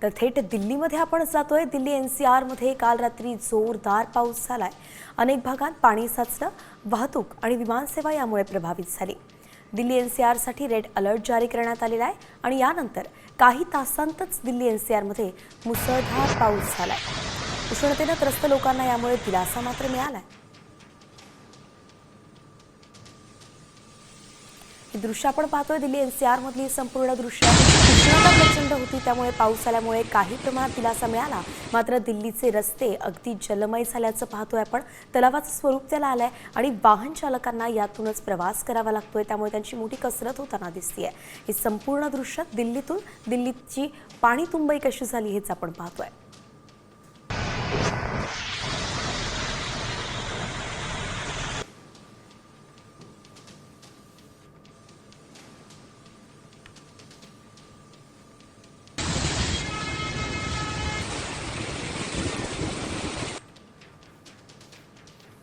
तर थेट दिल्लीमध्ये आपण जातोय। दिल्ली एनसीआर मध्ये काल रात्री जोरदार पाऊस झालाय। अनेक भागात पाणी साचलं, वाहतूक आणि विमानसेवा यामुळे प्रभावित झाली। दिल्ली एनसीआर साठी रेड अलर्ट जारी करण्यात आलेला आहे आणि यानंतर काही तासांतच दिल्ली एनसीआर मध्ये मुसळधार पाऊस झालाय। उष्णतेने त्रस्त लोकांना यामुळे दिलासा मात्र मिळालाय। हे दृश्य आपण पाहतोय दिल्ली एनसीआर मधली संपूर्ण दृश्य। उष्णता प्रचंड होती, त्यामुळे पाऊस आल्यामुळे काही प्रमाणात दिलासा मिळाला। मात्र दिल्लीचे रस्ते अगदी जलमय झाल्याचं पाहतोय आपण। तलावाचं स्वरूप त्याला आलंय आणि वाहन चालकांना यातूनच प्रवास करावा लागतोय, त्यामुळे त्यांची मोठी कसरत होताना दिसतेय। हे संपूर्ण दृश्य दिल्लीतून दिल्लीची पाणी तुंबई कशी झाली हेच आपण पाहतोय।